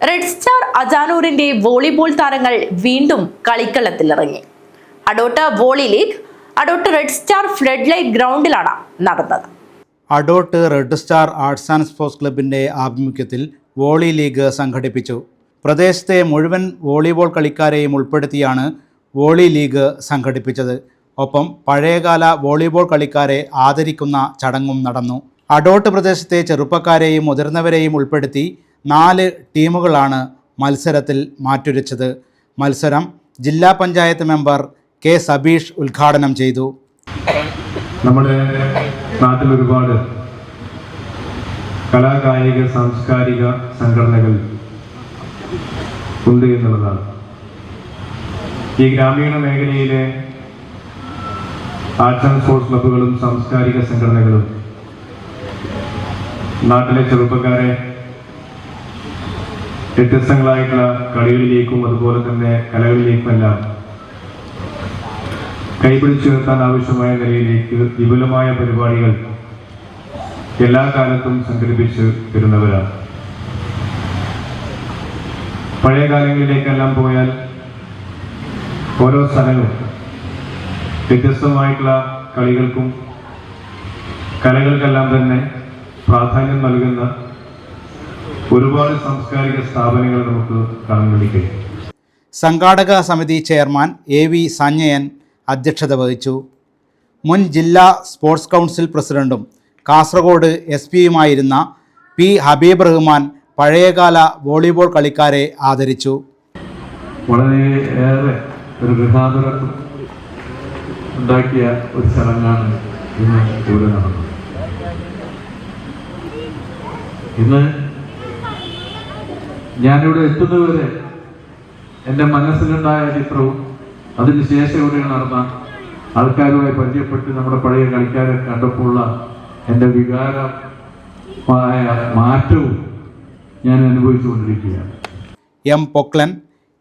Red star അജാനൂരിന്റെ volleyball താരങ്ങൾ വീണ്ടും കളിക്കളത്തിലിറങ്ങി. Adottu volley league Adottu red star flood light ഗ്രൗണ്ടിലാണ് നടന്നത്. Adottu red star arts and sports ക്ലബിൻ്റെ ആഭിമുഖ്യത്തിൽ വോളി ലീഗ് സംഘടിപ്പിച്ചു. പ്രദേശത്തെ മുഴുവൻ വോളിബോൾ കളിക്കാരെയും ഉൾപ്പെടുത്തിയാണ് വോളി ലീഗ് സംഘടിപ്പിച്ചത്. ഒപ്പം പഴയകാല വോളിബോൾ കളിക്കാരെ ആദരിക്കുന്ന ചടങ്ങും നടന്നു. അടോട്ട് പ്രദേശത്തെ ചെറുപ്പക്കാരെയും മുതിർന്നവരെയും ഉൾപ്പെടുത്തി 4 ടീമുകളാണ് മത്സരത്തിൽ മാറ്റുരച്ചത്. മത്സരം ജില്ലാ പഞ്ചായത്ത് മെമ്പർ കെ സബീഷ് ഉദ്ഘാടനം ചെയ്തു. നമ്മുടെ നാട്ടിൽ ഒരുപാട് കലാകായിക സാംസ്കാരിക സംഘടനകൾ ഉണ്ട് എന്നുള്ളതാണ്. ഈ ഗ്രാമീണ മേഖലയിലെ ആർട്സ് ആൻഡ് സ്പോർട്സ് ക്ലബ്ബുകളും സാംസ്കാരിക സംഘടനകളും നാട്ടിലെ ചെറുപ്പക്കാരെ വ്യത്യസ്തങ്ങളായിട്ടുള്ള കളികളിലേക്കും അതുപോലെ തന്നെ കലകളിലേക്കുമെല്ലാം കൈപിടിച്ചുയർത്താൻ ആവശ്യമായ നിലയിലേക്ക് വിപുലമായ പരിപാടികൾ എല്ലാ കാലത്തും സംഘടിപ്പിച്ച് വരുന്നവരാണ്. പഴയ കാലങ്ങളിലേക്കെല്ലാം പോയാൽ ഓരോ സ്ഥലങ്ങളും വ്യത്യസ്തമായിട്ടുള്ള കളികൾക്കും കലകൾക്കെല്ലാം തന്നെ പ്രാധാന്യം നൽകുന്ന ഒരുപാട് സാംസ്കാരിക സ്ഥാപനങ്ങൾ നമുക്ക് കാണാൻ കഴിയും. സംഘാടക സമിതി ചെയർമാൻ AV സഞ്ജയൻ അധ്യക്ഷത വഹിച്ചു. മുൻ ജില്ലാ സ്പോർട്സ് കൗൺസിൽ പ്രസിഡന്റും കാസർഗോഡ് SP-യുമായിരുന്ന P. ഹബീബ് റഹ്മാൻ പഴയകാല വോളിബോൾ കളിക്കാരെ ആദരിച്ചു. വളരെയേറെ ഒരു ഗൃഹാതുരം ഉണ്ടാക്കിയ ഒരു ചടങ്ങാണ് ഇന്ന് ഇവിടെ നടന്നത്. ഇന്ന് ഞാനിവിടെ എത്തുന്നതുവരെ എൻ്റെ മനസ്സിലുണ്ടായ ചിത്രവും അതിനുശേഷം ഇവിടെ നടന്ന ആൾക്കാരുമായി പരിചയപ്പെട്ട് നമ്മുടെ പഴയ കളിക്കാരെ കണ്ടപ്പോഴുള്ള എൻ്റെ വികാരമായ മാറ്റവും ഞാൻ അനുഭവിച്ചുകൊണ്ടിരിക്കുകയാണ്. M. Poklan,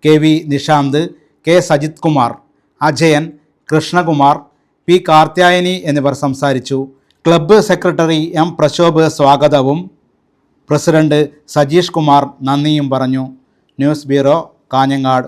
KV Nishant, K. Sajith Kumar, Ajayan, Krishnakumar, P. Karthyayani എന്നിവർ സംസാരിച്ചു. Club secretary M. പ്രശോഭ് സ്വാഗതവും പ്രസിഡന്റ് സജീഷ് കുമാർ നന്ദിയും പറഞ്ഞു. News bureau, Kanhangad.